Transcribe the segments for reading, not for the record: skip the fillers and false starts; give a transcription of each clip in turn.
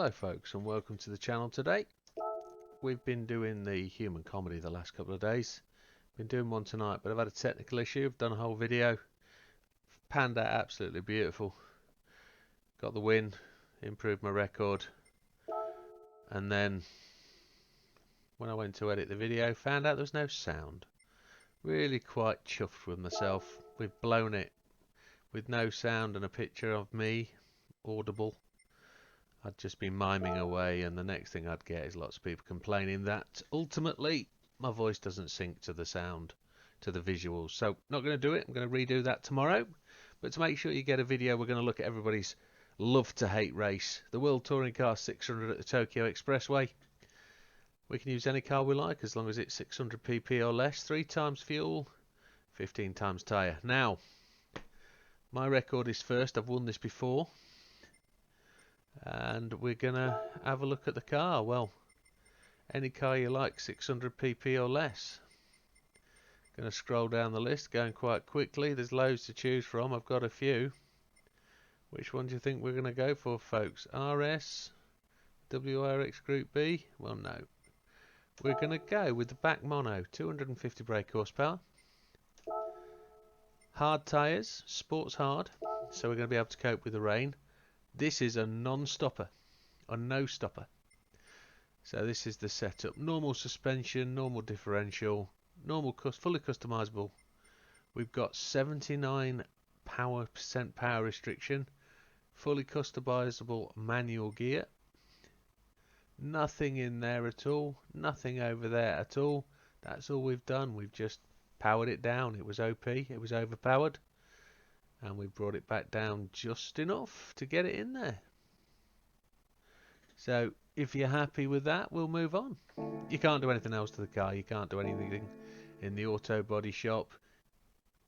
Hello folks and welcome to the channel today. We've been doing the human comedy the last couple of days. Been doing one tonight, but I've had a technical issue. I've done a whole video. Panned out absolutely beautiful. Got the win, improved my record. And then when I went to edit the video, found out there was no sound. Really quite chuffed with myself. We've blown it with no sound and a picture of me audible. I'd just been miming away, and the next thing I'd get is lots of people complaining that ultimately my voice doesn't sync to the sound, to the visuals. So not going to do it. I'm going to redo that tomorrow. But to make sure you get a video, we're going to look at everybody's love to hate race, the World Touring Car 600 at the Tokyo Expressway. We can use any car we like as long as it's 600 pp or less, 3 times fuel, 15 times tyre. Now, my record is first. I've won this before. And we're gonna have a look at the car. Well, any car you like, 600 pp or less. Gonna scroll down the list, going quite quickly. There's loads to choose from. I've got a few. Which one do you think we're gonna go for, folks? RS, WRX Group B? Well, no. We're gonna go with the Bac Mono, 250 brake horsepower. Hard tyres, sports hard, so we're gonna be able to cope with the rain. This is a non-stopper, a no-stopper. So this is the setup. Normal suspension, normal differential, normal fully customizable. We've got 79% power restriction, fully customizable manual gear. Nothing in there at all, nothing over there at all. That's all we've done. We've just powered it down. It was OP, it was overpowered. And we brought it back down just enough to get it in there. So if you're happy with that, we'll move on. You can't do anything else to the car. You can't do anything in the auto body shop.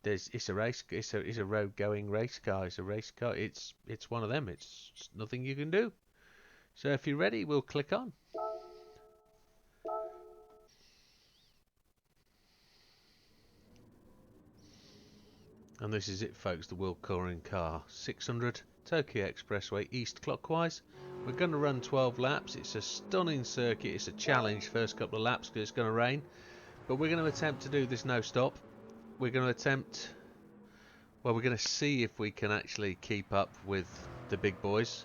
It's a road going race car. It's a race car. It's one of them. It's nothing you can do. So if you're ready, we'll click on. And this is it, folks, the World Touring Car 600 Tokyo Expressway east clockwise. We're going to run 12 laps. It's a stunning circuit. It's a challenge first couple of laps because it's going to rain. But we're going to attempt to do this no stop. We're going to see if we can actually keep up with the big boys.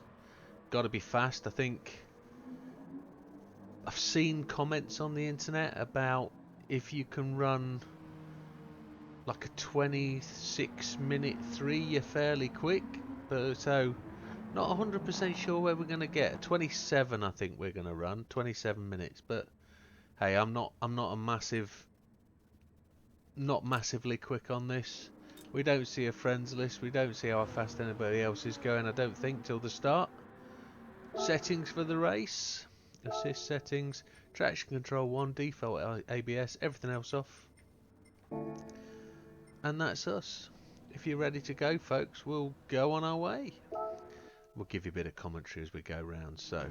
Got to be fast. I think I've seen comments on the internet about if you can run like a 26-minute 3, you're fairly quick, but so not 100% sure where we're going to get. 27 I think we're going to run, 27 minutes, but hey, I'm not massively quick on this. We don't see a friends list, we don't see how fast anybody else is going, I don't think, till the start. Settings for the race, assist settings, traction control 1, default ABS, everything else off. And that's us. If you're ready to go, folks, we'll go on our way. We'll give you a bit of commentary as we go round. So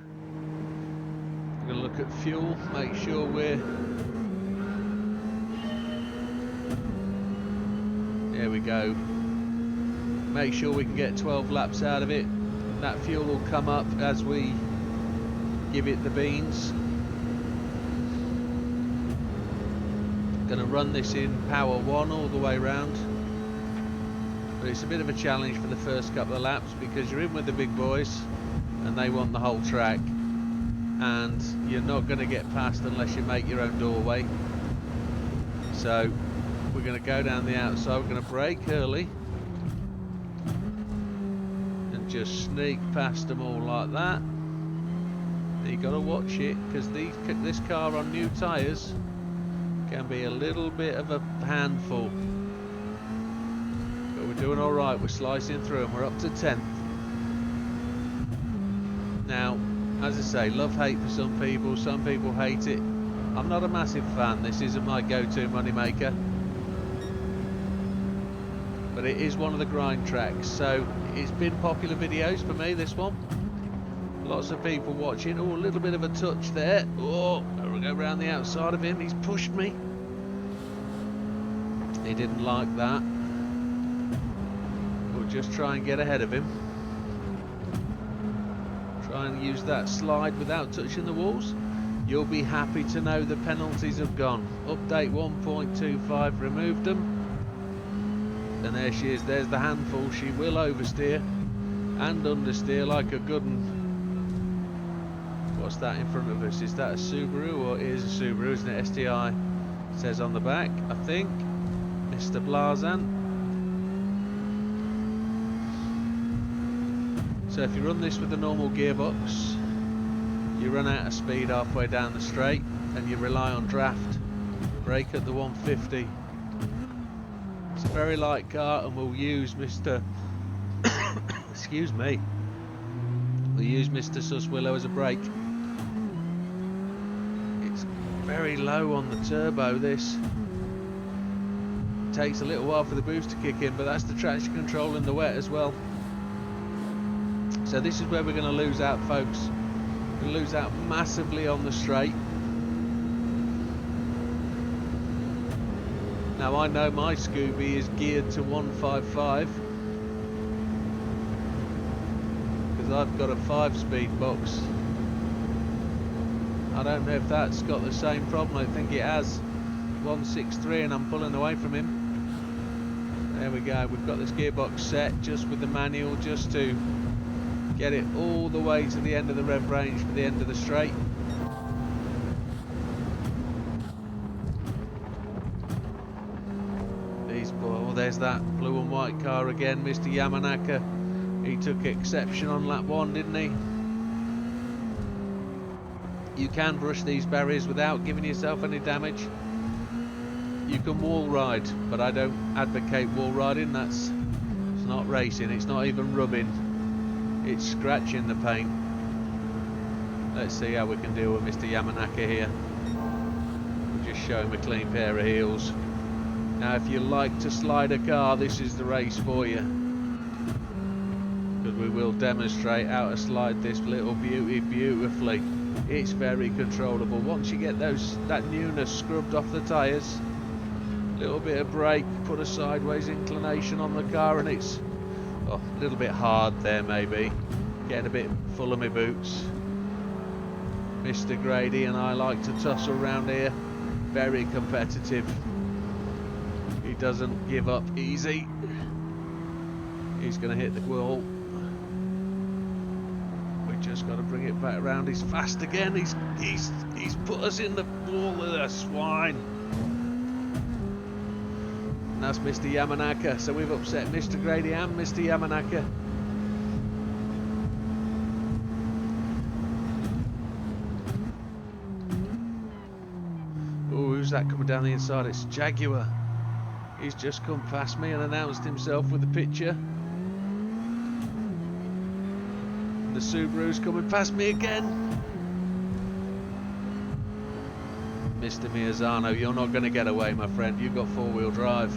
we're going to look at fuel, make sure we're... There we go. Make sure we can get 12 laps out of it. That fuel will come up as we give it the beans. Going to run this in power 1 all the way round, but it's a bit of a challenge for the first couple of laps because you're in with the big boys and they want the whole track, and you're not going to get past unless you make your own doorway. So we're going to go down the outside, we're going to brake early and just sneak past them all like that. You've got to watch it because this car on new tyres can be a little bit of a handful, but we're doing all right. We're slicing through and we're up to 10th. Now, as I say, love hate for some people hate it. I'm not a massive fan. This isn't my go-to money maker, but it is one of the grind tracks, so it's been popular videos for me, this one. Lots of people watching. Oh, a little bit of a touch there. Oh, we'll go around the outside of him. He's pushed me. He didn't like that. We'll just try and get ahead of him. Try try and use that slide without touching the walls, you'll be happy to know the penalties have gone. Update 1.25 removed them, and there she is. There's the handful. She will oversteer and understeer like a good one. What's that in front of us? Is that a Subaru? Or it is a Subaru, isn't it? STI it says on the back, I think. Mr. Blazan. So if you run this with a normal gearbox, you run out of speed halfway down the straight and you rely on draft. Brake at the 150. It's a very light car and we'll use Mr. excuse me. We'll use Mr. Suswillow as a brake. It's very low on the turbo, this. It takes a little while for the boost to kick in, but that's the traction control in the wet as well. So this is where we're going to lose out, folks. We're going to lose out massively on the straight. Now I know my Scooby is geared to 155 because I've got a 5-speed box. I don't know if that's got the same problem. I think it has. 163 and I'm pulling away from him. There we go. We've got this gearbox set just with the manual, just to get it all the way to the end of the rev range for the end of the straight. Oh, there's that blue and white car again, Mr. Yamanaka. He took exception on lap 1, didn't he? You can brush these barriers without giving yourself any damage. You can wall ride, but I don't advocate wall riding. It's not racing, it's not even rubbing. It's scratching the paint. Let's see how we can deal with Mr. Yamanaka here. We'll just show him a clean pair of heels. Now if you like to slide a car, this is the race for you. Because we will demonstrate how to slide this little beauty beautifully. It's very controllable. Once you get that newness scrubbed off the tyres, little bit of brake, put a sideways inclination on the car, and it's a little bit hard there maybe, getting a bit full of my boots. Mr. Grady and I like to tussle around here, very competitive. He doesn't give up easy. He's going to hit the wall. We just got to bring it back around. He's fast again. He's put us in the wall with a swine. And that's Mr. Yamanaka. So we've upset Mr. Grady and Mr. Yamanaka. Oh, who's that coming down the inside? It's Jaguar. He's just come past me and announced himself with a picture. And the Subaru's coming past me again. Mr. Miyazano, you're not going to get away, my friend. You've got 4-wheel drive.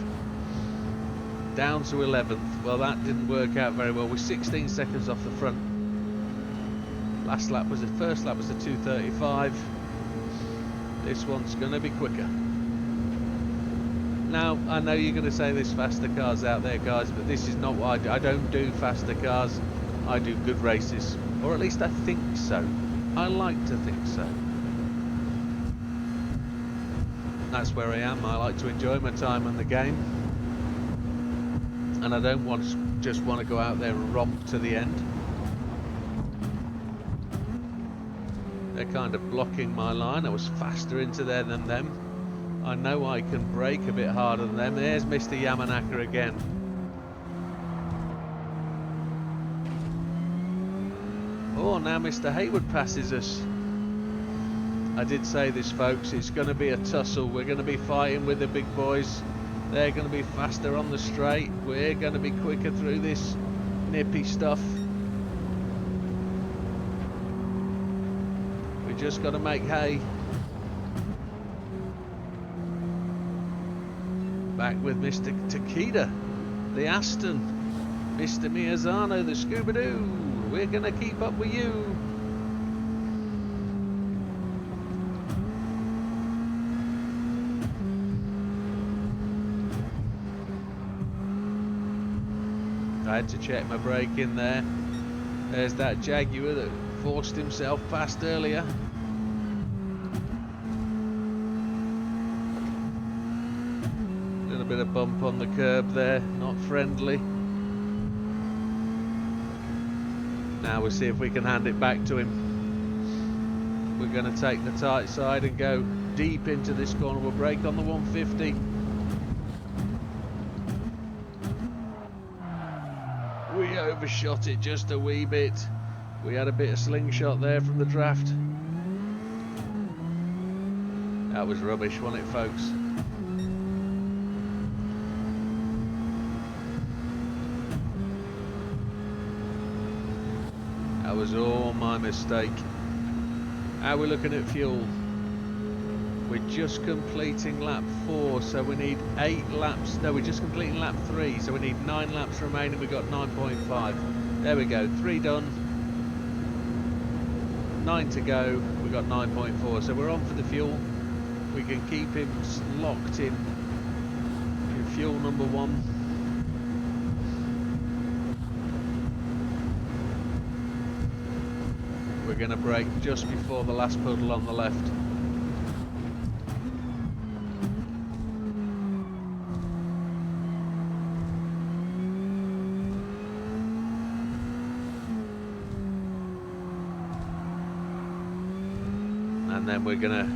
Down to 11th. Well, that didn't work out very well. We're 16 seconds off the front. First lap was a 2:35. This one's going to be quicker. Now, I know you're going to say there's faster cars out there, guys, but this is not what I do. I don't do faster cars. I do good races. Or at least I think so. I like to think so. That's where I am. I like to enjoy my time on the game. And I don't just want to go out there and romp to the end. They're kind of blocking my line. I was faster into there than them. I know I can brake a bit harder than them. There's Mr. Yamanaka again. Oh, now Mr. Hayward passes us. I did say this, folks, it's going to be a tussle. We're going to be fighting with the big boys. They're going to be faster on the straight. We're going to be quicker through this nippy stuff. We just got to make hay. Back with Mr. Takeda, the Aston, Mr. Miyazano, the Scooby-Doo. We're going to keep up with you. I had to check my brake in there. There's that Jaguar that forced himself past earlier. Little bit of bump on the curb there, not friendly. Now we'll see if we can hand it back to him. We're going to take the tight side and go deep into this corner. We'll brake on the 150. We overshot it just a wee bit. We had a bit of slingshot there from the draft. That was rubbish, wasn't it, folks? That was all my mistake. How are we looking at fuel? We're just completing lap 4, so we need 8 laps. No, we're just completing lap 3, so we need 9 laps remaining. We've got 9.5. There we go, 3 done. 9 to go. We've got 9.4, so we're on for the fuel. We can keep him locked in fuel number 1. We're going to brake just before the last puddle on the left. And then we're going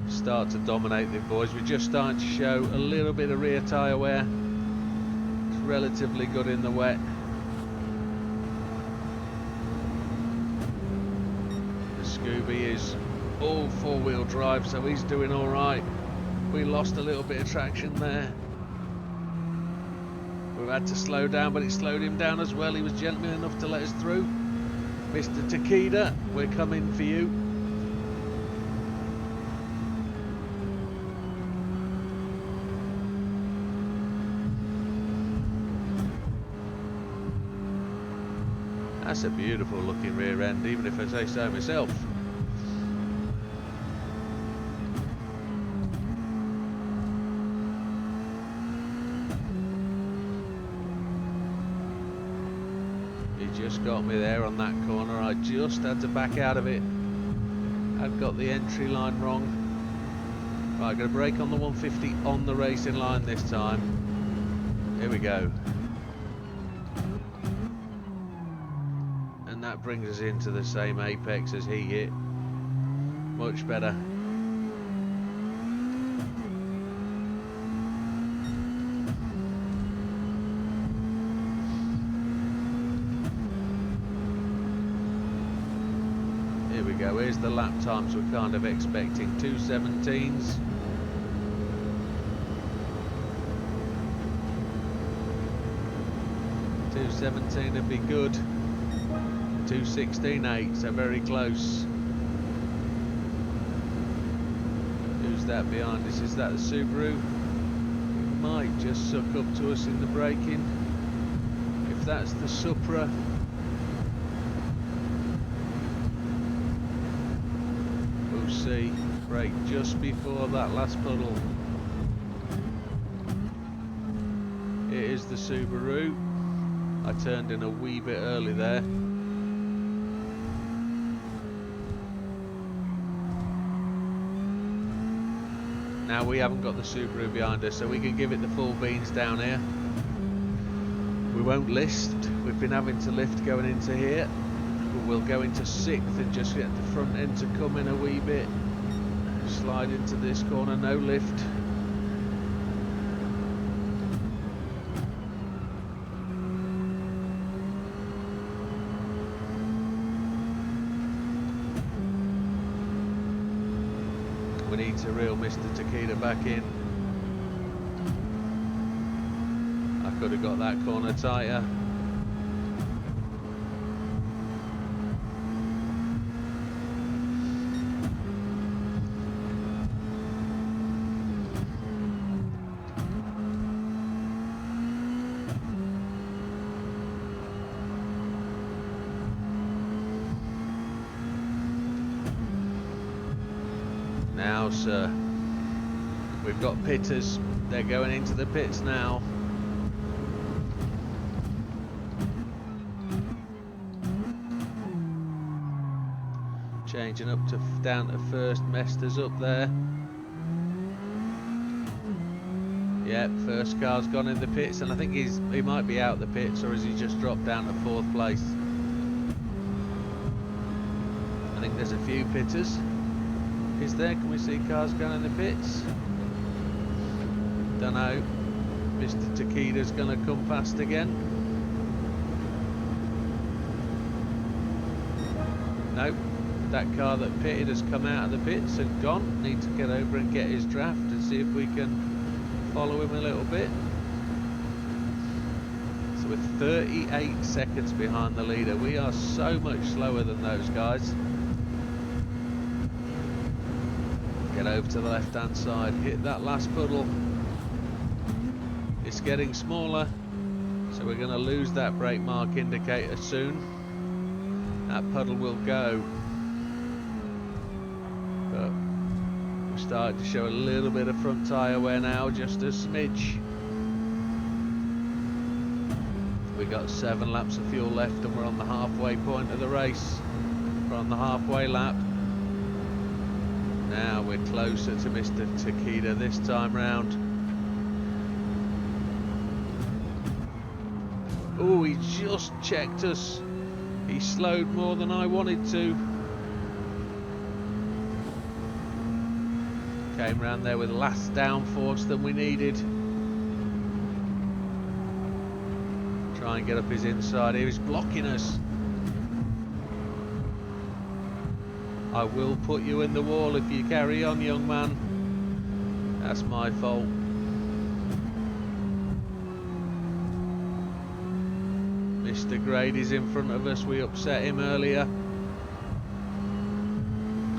to start to dominate the boys. We're just starting to show a little bit of rear tyre wear. It's relatively good in the wet. Scooby is all 4-wheel drive, so he's doing all right. We lost a little bit of traction there. We've had to slow down, but it slowed him down as well. He was gentle enough to let us through. Mr. Takeda, we're coming for you. That's a beautiful looking rear end, even if I say so myself. He just got me there on that corner. I just had to back out of it. I've got the entry line wrong. Right, I'm going to brake on the 150 on the racing line this time. Here we go. That brings us into the same apex as he hit. Much better. Here we go. Here's the lap times we're kind of expecting. 2:17s. .217 would be good. 2:16.8, so very close. Who's that behind us? Is that the Subaru? It might just suck up to us in the braking. If that's the Supra, we'll see. Brake just before that last puddle. It is the Subaru. I turned in a wee bit early there. Now we haven't got the Subaru behind us, so we can give it the full beans down here. We won't lift. We've been having to lift going into here, but we'll go into 6th and just get the front end to come in a wee bit. Slide into this corner, no lift. We need to reel Mr. Takeda back in. I could have got that corner tighter. Now, sir, we've got pitters. They're going into the pits now. Changing up to down to first. Mester's up there. Yep, first car's gone in the pits, and I think he might be out the pits, or has he just dropped down to 4th place? I think there's a few pitters. Is there? Can we see cars going in the pits? Don't know. Mr. Takeda's going to come past again. Nope. That car that pitted has come out of the pits and gone. Need to get over and get his draft and see if we can follow him a little bit. So we're 38 seconds behind the leader. We are so much slower than those guys. Get over to the left hand side, hit that last puddle. It's getting smaller, so we're going to lose that brake mark indicator soon. That puddle will go, but we're starting to show a little bit of front tyre wear now, just a smidge. We got 7 laps of fuel left and we're on the halfway point of the race. We're on the halfway lap. Now we're closer to Mr. Takeda this time round. Oh, he just checked us. He slowed more than I wanted to. Came round there with less downforce than we needed. Try and get up his inside. He was blocking us. I will put you in the wall if you carry on, young man. That's my fault. Mr. Grady's in front of us. We upset him earlier.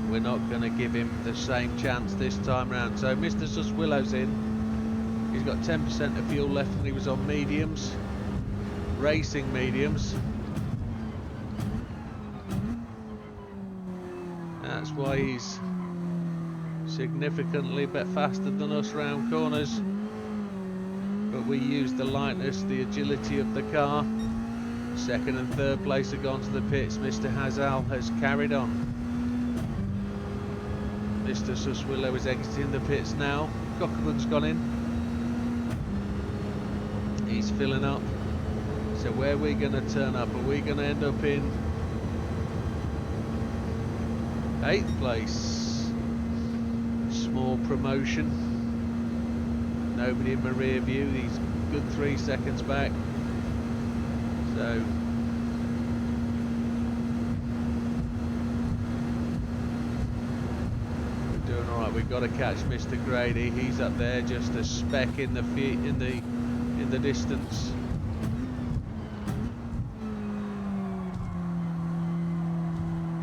We're not going to give him the same chance this time round. So Mr. Suswillow's in. He's got 10% of fuel left and he was on mediums. Racing mediums. That's why he's significantly a bit faster than us round corners. But we used the lightness, the agility of the car. Second and third place have gone to the pits. Mr. Hazal has carried on. Mr. Suswillow is exiting the pits now. Cockburn's gone in. He's filling up. So where are we going to turn up? Are we going to end up in 8th place? Small promotion. Nobody in my rear view. He's good 3 seconds back. So we're doing all right. We've got to catch Mr. Grady. He's up there, just a speck in the distance.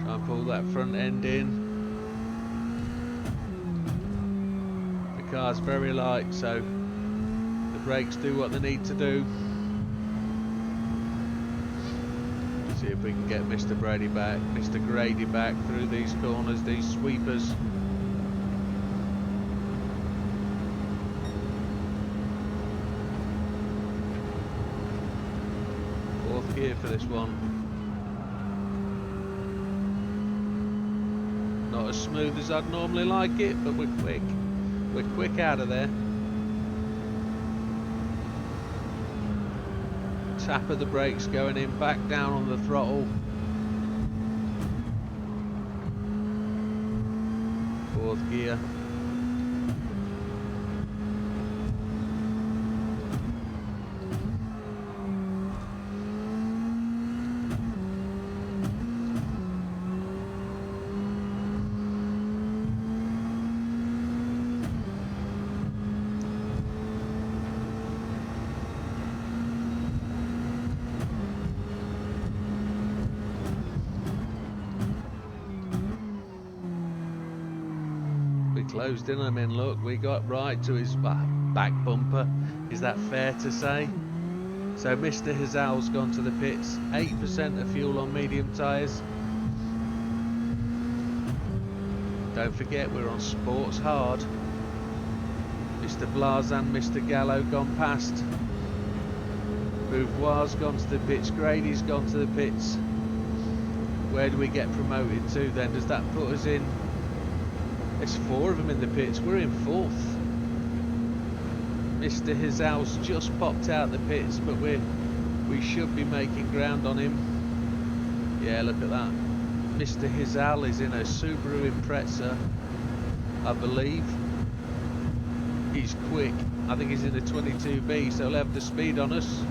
Try and pull that front end in. The car's very light, so the brakes do what they need to do. See if we can get Mr. Grady back through these corners, these sweepers. Fourth gear for this one. Not as smooth as I'd normally like it, but we're quick. We're quick out of there. Tap of the brakes going in, back down on the throttle. Fourth gear. Closed in on him, look, we got right to his back bumper. Is that fair to say? So Mr. Hazal's gone to the pits. 8% of fuel on medium tyres. Don't forget we're on sports hard. Mr. Blazan, Mr. Gallo gone past. Beauvoir's gone to the pits. Grady's gone to the pits. Where do we get promoted to then? Does that put us in? There's 4 of them in the pits. We're in 4th. Mr. Hizal's just popped out the pits, but we should be making ground on him. Yeah, look at that. Mr. Hizal is in a Subaru Impreza, I believe. He's quick. I think he's in a 22B, so he'll have the speed on us.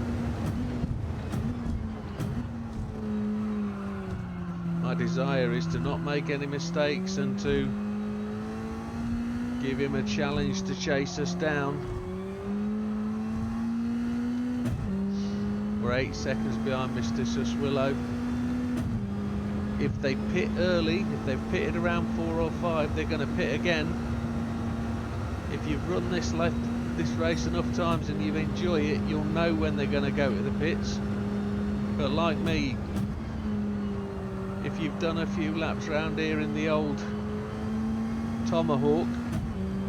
My desire is to not make any mistakes and to give him a challenge to chase us down. We're 8 seconds behind Mr. Suswillow. If they pit early, if they've pitted around 4 or 5, they're going to pit again. If you've run this race enough times and you enjoy it, you'll know when they're going to go to the pits. But like me, if you've done a few laps round here in the old Tomahawk,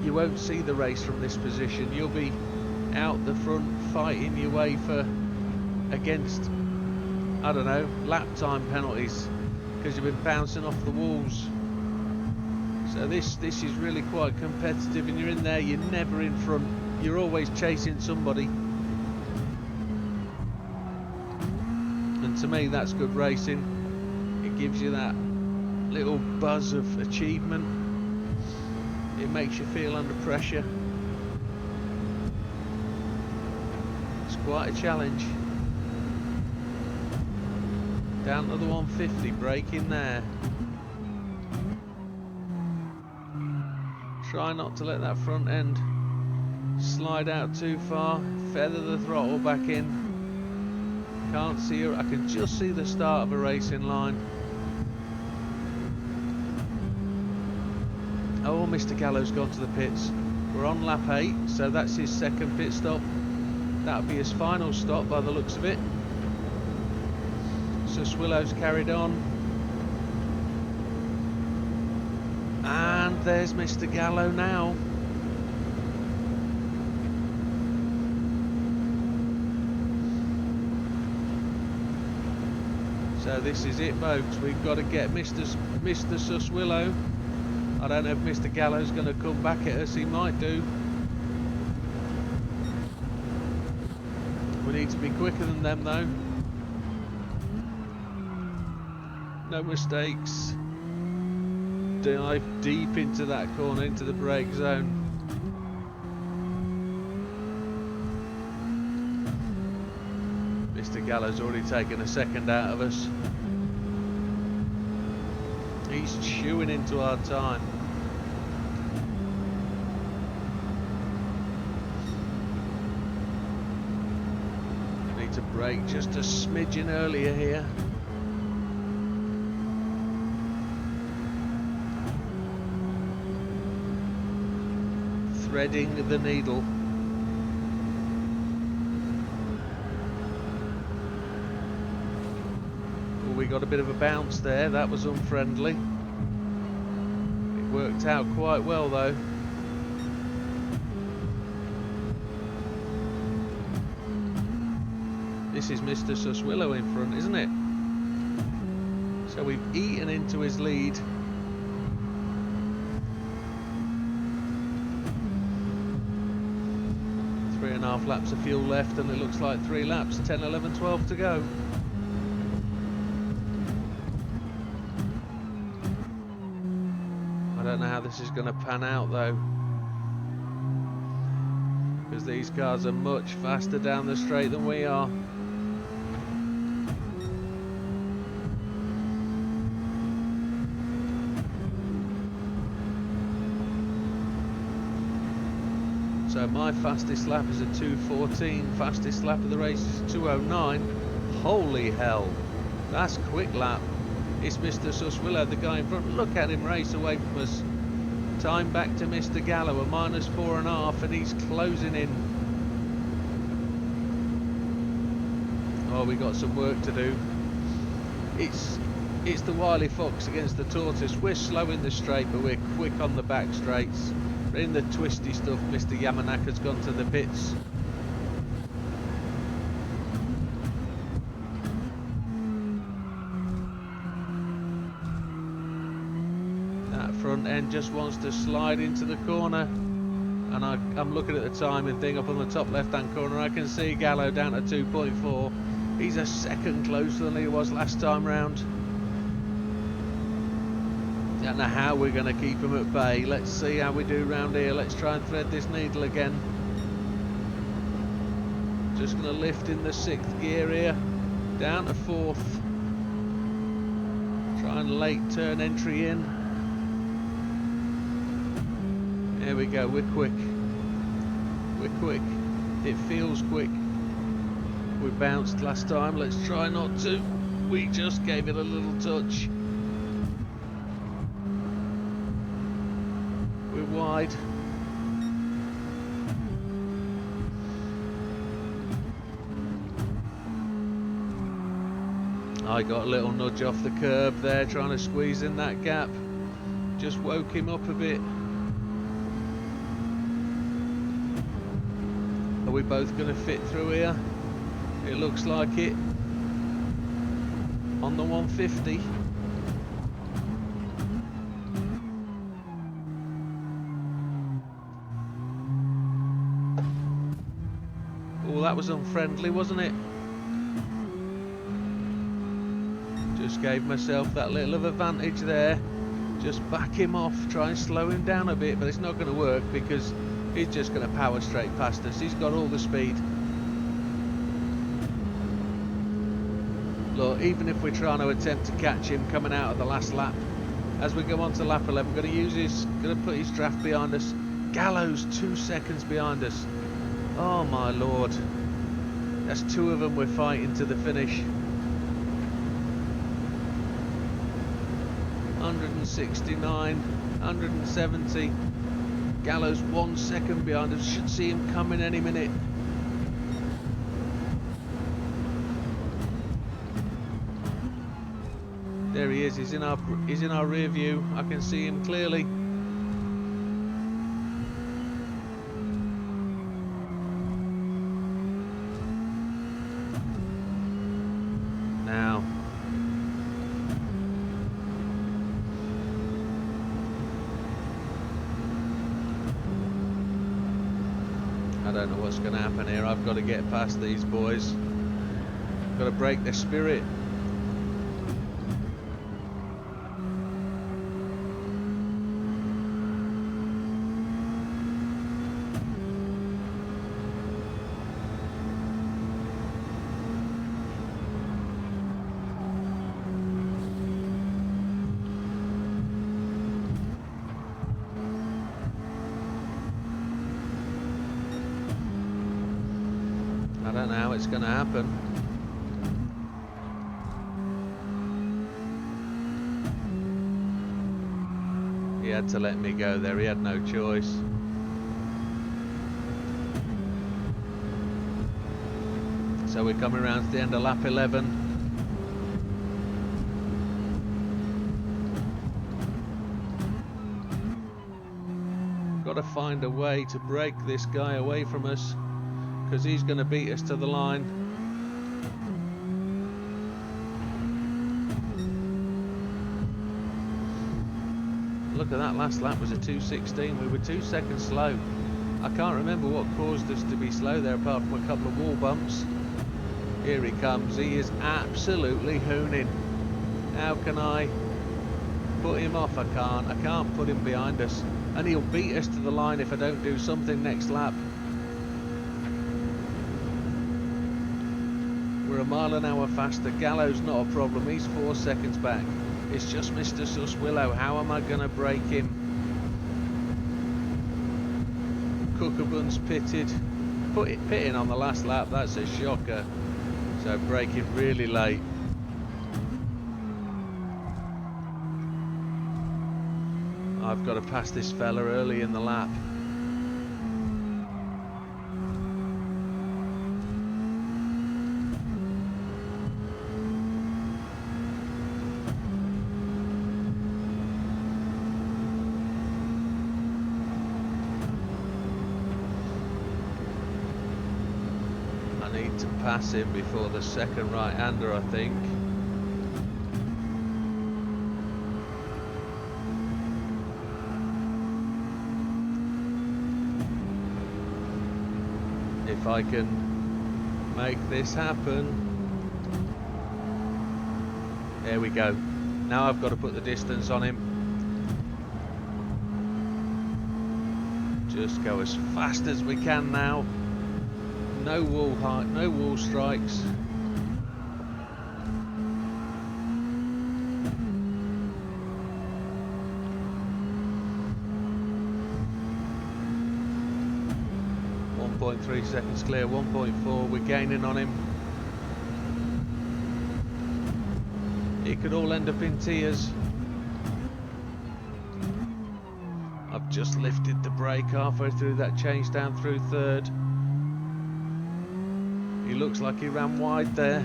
you won't see the race from this position. You'll be out the front fighting your way against, I don't know, lap time penalties because you've been bouncing off the walls. So this is really quite competitive, and you're in there, you're never in front, you're always chasing somebody. And to me, that's good racing. It gives you that little buzz of achievement. It makes you feel under pressure. It's quite a challenge. Down to the 150, braking there. Try not to let that front end slide out too far. Feather the throttle back in. Can't see her. I can just see the start of a racing line. Oh, Mr. Gallo's gone to the pits. We're on lap 8, so that's his second pit stop. That'll be his final stop by the looks of it. So Swillow's carried on. And there's Mr. Gallo now. So this is it, folks. We've got to get Mr. Suswillow. I don't know if Mr. Gallo's going to come back at us. He might do. We need to be quicker than them, though. No mistakes. Dive deep into that corner, into the brake zone. Mr. Gallo's already taken a second out of us. He's chewing into our time. Need to brake just a smidgen earlier here. Threading the needle. Oh, we got a bit of a bounce there. That was unfriendly. It worked out quite well though. This is Mr. Suswillow in front, isn't it? So we've eaten into his lead. Three and a half laps of fuel left, and it looks like 3 laps, 10, 11, 12 to go. I don't know how this is going to pan out though, because these cars are much faster down the straight than we are. So my fastest lap is a 2:14, fastest lap of the race is 2:09. Holy hell, that's quick lap. It's Mr. Suswillow, the guy in front. Look at him race away from us. Time back to Mr. Gallo, a -4.5, and he's closing in. Oh, we got some work to do. It's the wily fox against the tortoise. We're slow in the straight, but we're quick on the back straights. In the twisty stuff, Mr. Yamanaka's gone to the pits. end just wants to slide into the corner. And I'm looking at the timing thing up on the top left hand corner. I can see Gallo down to 2.4. He's a second closer than he was last time round. Don't know how we're going to keep him at bay. Let's see how we do round here. Let's try and thread this needle again. Just going to lift in the 6th gear here. Down to 4th. Try and late turn entry in. There we go, we're quick. We're quick. It feels quick. We bounced last time, let's try not to. We just gave it a little touch. We're wide. I got a little nudge off the curb there, trying to squeeze in that gap. Just woke him up a bit. Are we both going to fit through here? It looks like it. On the 150. Oh, that was unfriendly, wasn't it? Just gave myself that little of advantage there. Just back him off, try and slow him down a bit, but it's not going to work because he's just going to power straight past us. He's got all the speed. Look, even if we're trying to attempt to catch him coming out of the last lap, as we go on to lap 11, going to put his draft behind us. Gallo's 2 seconds behind us. Oh my lord. That's 2 of them we're fighting to the finish. 169, 170. Gallo's 1 second behind us. Should see him coming any minute. There he is. He's in our rear view. I can see him clearly. Now. I don't know what's going to happen here. I've got to get past these boys. Got to break their spirit. I don't know how it's going to happen. He had to let me go there, he had no choice. So we're coming around to the end of lap 11. Got to find a way to break this guy away from us, because he's going to beat us to the line. Look at that, last lap was a 2:16. We were 2 seconds slow. I can't remember what caused us to be slow there apart from a couple of wall bumps. Here he comes. He is absolutely hooning. How can I put him off? I can't put him behind us. And he'll beat us to the line if I don't do something next lap. We're a mile an hour faster. Gallo's not a problem. He's 4 seconds back. It's just Mr. Suswillow. How am I going to break him? Cookabun's pitted. Pitting on the last lap. That's a shocker. So braking really late. I've got to pass this fella early in the lap. Need to pass him before the second right-hander, I think. if I can make this happen. There we go. Now I've got to put the distance on him. Just go as fast as we can now. No wall height, no wall strikes. .3 seconds clear, 1.4, we're gaining on him. It could all end up in tears. I've just lifted the brake halfway through that change down through third. He looks like he ran wide there.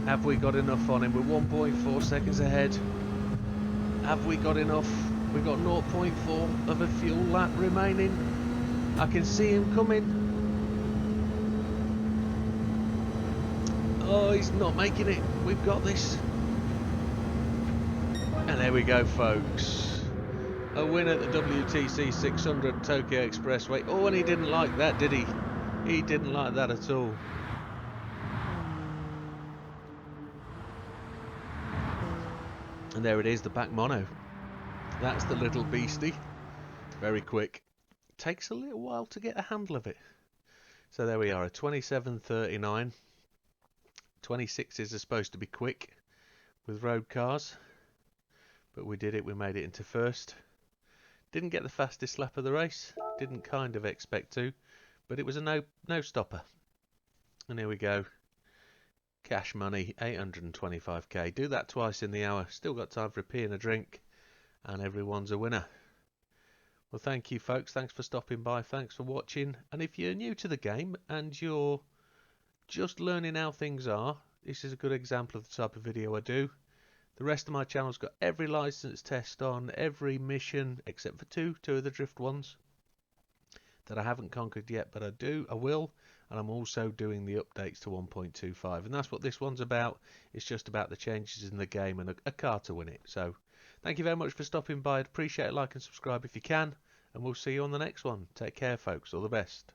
Have we got enough on him? We're 1.4 seconds ahead. Have we got enough? We've got 0.4 of a fuel lap remaining. I can see him coming. Oh, he's not making it. We've got this. And there we go, folks. A win at the WTC 600 Tokyo Expressway. Oh, and he didn't like that, did he? He didn't like that at all. And there it is, the Bac Mono. That's the little beastie. Very quick. Takes a little while to get a handle of it. So there we are, a 27.39. 26s are supposed to be quick with road cars. But we did it, we made it into first. Didn't get the fastest lap of the race. Didn't kind of expect to. But it was a no stopper. And here we go. Cash money, 825k. Do that twice in the hour. Still got time for a pee and a drink. And everyone's a winner. Well, thank you, folks. Thanks for stopping by. Thanks for watching. And if you're new to the game and you're just learning how things are, this is a good example of the type of video I do. The rest of my channel's got every license test on, every mission, except for two of the drift ones that I haven't conquered yet, but I will. And I'm also doing the updates to 1.25. And that's what this one's about. It's just about the changes in the game and a car to win it. So, thank you very much for stopping by. I'd appreciate a like and subscribe if you can. And we'll see you on the next one. Take care, folks. All the best.